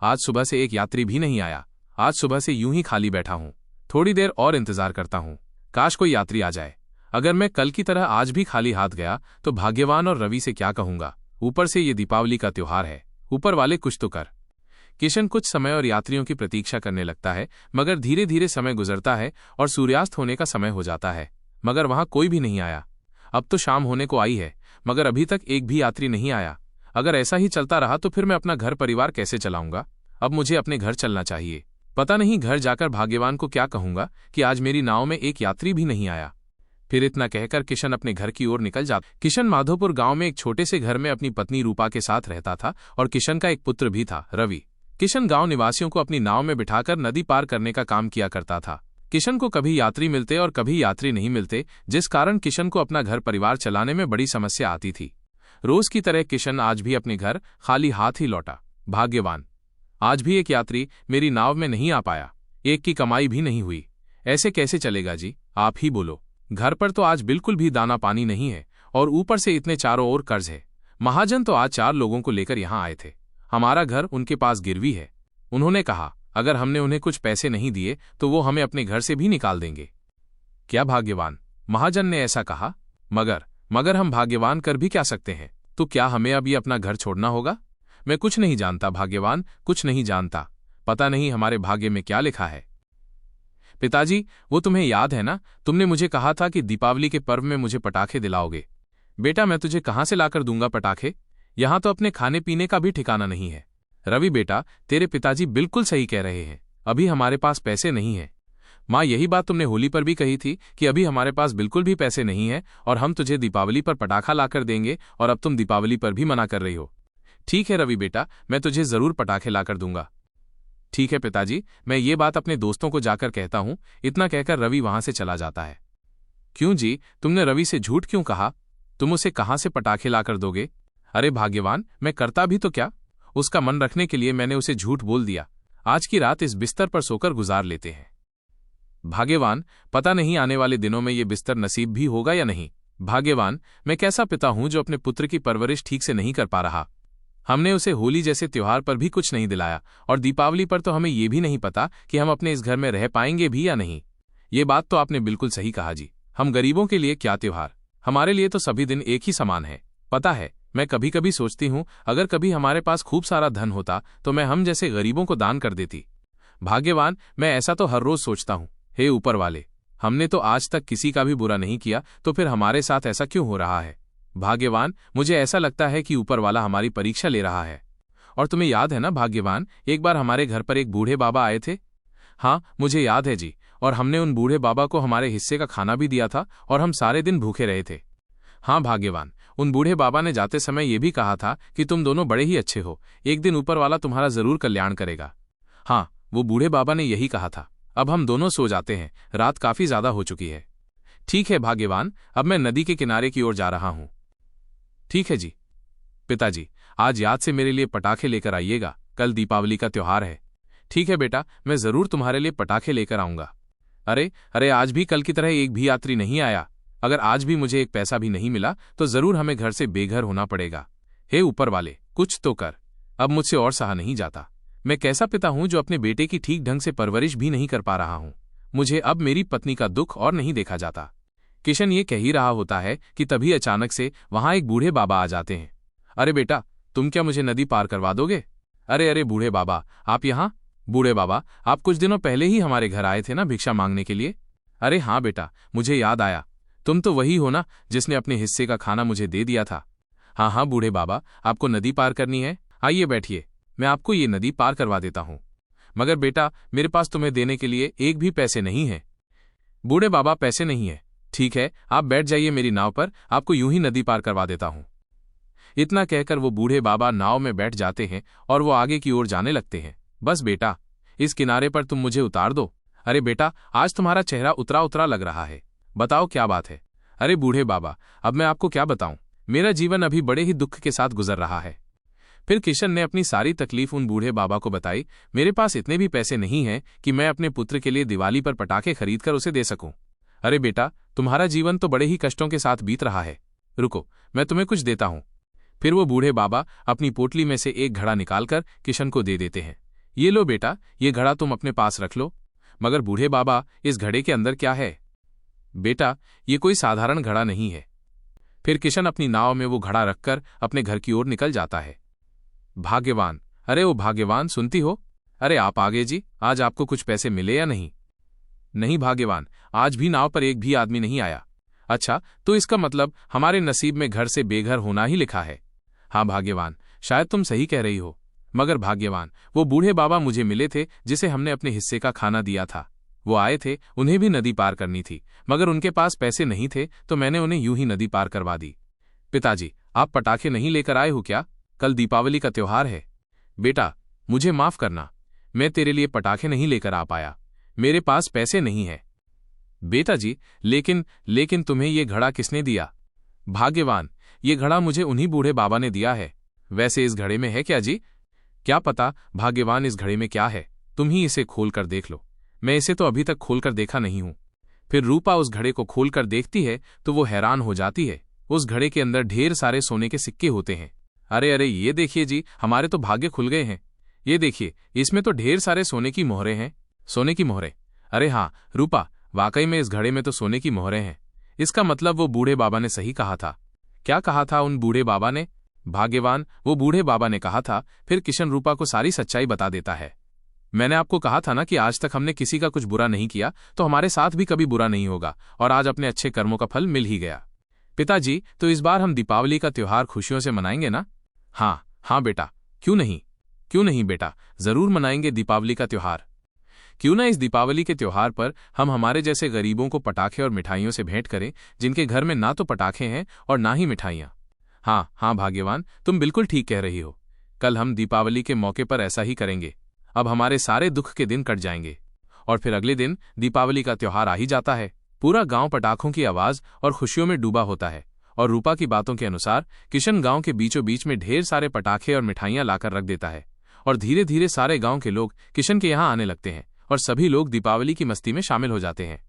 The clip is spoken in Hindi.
आज सुबह से एक यात्री भी नहीं आया। आज सुबह से यूं ही खाली बैठा हूं। थोड़ी देर और इंतजार करता हूं, काश कोई यात्री आ जाए। अगर मैं कल की तरह आज भी खाली हाथ गया तो भाग्यवान और रवि से क्या कहूंगा। ऊपर से ये दीपावली का त्योहार है, ऊपर वाले कुछ तो कर। किशन कुछ समय और यात्रियों की प्रतीक्षा करने लगता है, मगर धीरे धीरे समय गुजरता है और सूर्यास्त होने का समय हो जाता है, मगर वहां कोई भी नहीं आया। अब तो शाम होने को आई है, मगर अभी तक एक भी यात्री नहीं आया। अगर ऐसा ही चलता रहा तो फिर मैं अपना घर परिवार कैसे चलाऊंगा। अब मुझे अपने घर चलना चाहिए। पता नहीं घर जाकर भाग्यवान को क्या कहूंगा कि आज मेरी नाव में एक यात्री भी नहीं आया। फिर इतना कहकर किशन अपने घर की ओर निकल जाता। किशन माधोपुर गांव में एक छोटे से घर में अपनी पत्नी रूपा के साथ रहता था और किशन का एक पुत्र भी था, रवि। किशन गांव निवासियों को अपनी नाव में बिठाकर नदी पार करने का काम किया करता था। किशन को कभी यात्री मिलते और कभी यात्री नहीं मिलते, जिस कारण किशन को अपना घर परिवार चलाने में बड़ी समस्या आती थी। रोज की तरह किशन आज भी अपने घर खाली हाथ ही लौटा। भाग्यवान, आज भी एक यात्री मेरी नाव में नहीं आ पाया। एक की कमाई भी नहीं हुई। ऐसे कैसे चलेगा जी, आप ही बोलो। घर पर तो आज बिल्कुल भी दाना पानी नहीं है और ऊपर से इतने चारों ओर कर्ज है। महाजन तो आज 4 लोगों को लेकर यहाँ आए थे। हमारा घर उनके पास गिरवी है। उन्होंने कहा अगर हमने उन्हें कुछ पैसे नहीं दिए तो वो हमें अपने घर से भी निकाल देंगे। क्या भाग्यवान, महाजन ने ऐसा कहा? मगर हम भाग्यवान कर भी क्या सकते हैं? तो क्या हमें अब ये अपना घर छोड़ना होगा? मैं कुछ नहीं जानता भाग्यवान, कुछ नहीं जानता। पता नहीं हमारे भाग्य में क्या लिखा है। पिताजी, वो तुम्हें याद है ना, तुमने मुझे कहा था कि दीपावली के पर्व में मुझे पटाखे दिलाओगे। बेटा, मैं तुझे कहाँ से लाकर दूंगा पटाखे? यहाँ तो अपने खाने पीने का भी ठिकाना नहीं है। रवि बेटा, तेरे पिताजी बिल्कुल सही कह रहे हैं। अभी हमारे पास पैसे नहीं है। माँ, यही बात तुमने होली पर भी कही थी कि अभी हमारे पास बिल्कुल भी पैसे नहीं है और हम तुझे दीपावली पर पटाखा लाकर देंगे, और अब तुम दीपावली पर भी मना कर रही हो। ठीक है रवि बेटा, मैं तुझे जरूर पटाखे लाकर दूंगा। ठीक है पिताजी, मैं ये बात अपने दोस्तों को जाकर कहता हूं। इतना कहकर रवि वहां से चला जाता है। क्यों जी, तुमने रवि से झूठ क्यों कहा? तुम उसे कहां से पटाखे लाकर दोगे? अरे भाग्यवान, मैं करता भी तो क्या, उसका मन रखने के लिए मैंने उसे झूठ बोल दिया। आज की रात इस बिस्तर पर सोकर गुजार लेते हैं। भाग्यवान, पता नहीं आने वाले दिनों में ये बिस्तर नसीब भी होगा या नहीं। भाग्यवान, मैं कैसा पिता हूं जो अपने पुत्र की परवरिश ठीक से नहीं कर पा रहा। हमने उसे होली जैसे त्योहार पर भी कुछ नहीं दिलाया और दीपावली पर तो हमें ये भी नहीं पता कि हम अपने इस घर में रह पाएंगे भी या नहीं। ये बात तो आपने बिल्कुल सही कहा जी। हम गरीबों के लिए क्या त्योहार, हमारे लिए तो सभी दिन एक ही समान है। पता है, मैं कभी कभी सोचती हूँ अगर कभी हमारे पास खूब सारा धन होता तो मैं हम जैसे गरीबों को दान कर देती। भाग्यवान, मैं ऐसा तो हर रोज सोचता हूँ। हे ऊपर वाले, हमने तो आज तक किसी का भी बुरा नहीं किया, तो फिर हमारे साथ ऐसा क्यों हो रहा है? भाग्यवान, मुझे ऐसा लगता है कि ऊपर वाला हमारी परीक्षा ले रहा है। और तुम्हें याद है ना भाग्यवान, एक बार हमारे घर पर एक बूढ़े बाबा आए थे। हाँ, मुझे याद है जी, और हमने उन बूढ़े बाबा को हमारे हिस्से का खाना भी दिया था और हम सारे दिन भूखे रहे थे। हाँ भाग्यवान, उन बूढ़े बाबा ने जाते समय ये भी कहा था कि तुम दोनों बड़े ही अच्छे हो, एक दिन ऊपर वाला तुम्हारा जरूर कल्याण करेगा। हाँ, वो बूढ़े बाबा ने यही कहा था। अब हम दोनों सो जाते हैं, रात काफी ज्यादा हो चुकी है। ठीक है भाग्यवान, अब मैं नदी के किनारे की ओर जा रहा हूं। ठीक है जी। पिताजी, आज याद से मेरे लिए पटाखे लेकर आइएगा, कल दीपावली का त्योहार है। ठीक है बेटा, मैं जरूर तुम्हारे लिए पटाखे लेकर आऊंगा। अरे आज भी कल की तरह एक भी यात्री नहीं आया। अगर आज भी मुझे एक पैसा भी नहीं मिला तो जरूर हमें घर से बेघर होना पड़ेगा। हे ऊपर वाले, कुछ तो कर। अब मुझसे और सहा नहीं जाता। मैं कैसा पिता हूं जो अपने बेटे की ठीक ढंग से परवरिश भी नहीं कर पा रहा हूं। मुझे अब मेरी पत्नी का दुख और नहीं देखा जाता। किशन ये कह ही रहा होता है कि तभी अचानक से वहां एक बूढ़े बाबा आ जाते हैं। अरे बेटा, तुम क्या मुझे नदी पार करवा दोगे? अरे बूढ़े बाबा, आप यहाँ? बूढ़े बाबा, आप कुछ दिनों पहले ही हमारे घर आए थे ना भिक्षा मांगने के लिए? अरे हाँ बेटा, मुझे याद आया। तुम तो वही हो ना जिसने अपने हिस्से का खाना मुझे दे दिया था। हाँ बूढ़े बाबा, आपको नदी पार करनी है? आइए बैठिए, मैं आपको ये नदी पार करवा देता हूँ। मगर बेटा, मेरे पास तुम्हें देने के लिए एक भी पैसे नहीं है। बूढ़े बाबा, पैसे नहीं है? ठीक है, आप बैठ जाइए मेरी नाव पर, आपको यूं ही नदी पार करवा देता हूं। इतना कहकर वो बूढ़े बाबा नाव में बैठ जाते हैं और वो आगे की ओर जाने लगते हैं। बस बेटा, इस किनारे पर तुम मुझे उतार दो। अरे बेटा, आज तुम्हारा चेहरा उतरा उतरा लग रहा है, बताओ क्या बात है? अरे बूढ़े बाबा, अब मैं आपको क्या बताऊं, मेरा जीवन अभी बड़े ही दुख के साथ गुजर रहा है। फिर किशन ने अपनी सारी तकलीफ उन बूढ़े बाबा को बताई। मेरे पास इतने भी पैसे नहीं हैं कि मैं अपने पुत्र के लिए दिवाली पर पटाखे खरीदकर उसे दे सकूं। अरे बेटा, तुम्हारा जीवन तो बड़े ही कष्टों के साथ बीत रहा है। रुको, मैं तुम्हें कुछ देता हूं। फिर वो बूढ़े बाबा अपनी पोटली में से एक घड़ा निकालकर किशन को दे देते हैं। ये लो बेटा, ये घड़ा तुम अपने पास रख लो। मगर बूढ़े बाबा, इस घड़े के अंदर क्या है? बेटा, ये कोई साधारण घड़ा नहीं है। फिर किशन अपनी नाव में वो घड़ा रखकर अपने घर की ओर निकल जाता है। भाग्यवान, अरे ओ भाग्यवान, सुनती हो? अरे आप आगे जी, आज आपको कुछ पैसे मिले या नहीं? नहीं भाग्यवान, आज भी नाव पर एक भी आदमी नहीं आया। अच्छा, तो इसका मतलब हमारे नसीब में घर से बेघर होना ही लिखा है। हाँ भाग्यवान, शायद तुम सही कह रही हो। मगर भाग्यवान, वो बूढ़े बाबा मुझे मिले थे जिसे हमने अपने हिस्से का खाना दिया था। वो आए थे, उन्हें भी नदी पार करनी थी, मगर उनके पास पैसे नहीं थे तो मैंने उन्हें यूं ही नदी पार करवा दी। पिताजी, आप पटाखे नहीं लेकर आए हो क्या? कल दीपावली का त्योहार है। बेटा, मुझे माफ करना, मैं तेरे लिए पटाखे नहीं लेकर आ पाया, मेरे पास पैसे नहीं है। बेटा जी, लेकिन तुम्हें ये घड़ा किसने दिया? भाग्यवान, ये घड़ा मुझे उन्हीं बूढ़े बाबा ने दिया है। वैसे इस घड़े में है क्या जी? क्या पता भाग्यवान, इस घड़े में क्या है, तुम ही इसे खोल कर देख लो। मैं इसे तो अभी तक खोलकर देखा नहीं हूं। फिर रूपा उस घड़े को खोलकर देखती है तो वो हैरान हो जाती है। उस घड़े के अंदर ढेर सारे सोने के सिक्के होते हैं। अरे अरे, ये देखिए जी, हमारे तो भाग्य खुल गए हैं। ये देखिए, इसमें तो ढेर सारे सोने की मोहरें हैं। सोने की मोहरें? अरे हाँ रूपा, वाकई में इस घड़े में तो सोने की मोहरें हैं। इसका मतलब वो बूढ़े बाबा ने सही कहा था। क्या कहा था उन बूढ़े बाबा ने? भाग्यवान, वो बूढ़े बाबा ने कहा था। फिर किशन रूपा को सारी सच्चाई बता देता है। मैंने आपको कहा था ना कि आज तक हमने किसी का कुछ बुरा नहीं किया, तो हमारे साथ भी कभी बुरा नहीं होगा, और आज अपने अच्छे कर्मों का फल मिल ही गया। पिताजी, तो इस बार हम दीपावली का त्योहार खुशियों से मनाएंगे ना? हाँ हाँ बेटा, क्यों नहीं बेटा, जरूर मनाएंगे दीपावली का त्योहार। क्यों ना इस दीपावली के त्योहार पर हम हमारे जैसे गरीबों को पटाखे और मिठाइयों से भेंट करें, जिनके घर में ना तो पटाखे हैं और ना ही मिठाइयाँ। हाँ हाँ भाग्यवान, तुम बिल्कुल ठीक कह रही हो। कल हम दीपावली के मौके पर ऐसा ही करेंगे। अब हमारे सारे दुख के दिन कट जाएंगे। और फिर अगले दिन दीपावली का त्योहार आ ही जाता है। पूरा गांव पटाखों की आवाज और खुशियों में डूबा होता है। और रूपा की बातों के अनुसार किशन गांव के बीचों बीच में ढेर सारे पटाखे और मिठाइयां लाकर रख देता है। और धीरे धीरे सारे गांव के लोग किशन के यहाँ आने लगते हैं और सभी लोग दीपावली की मस्ती में शामिल हो जाते हैं।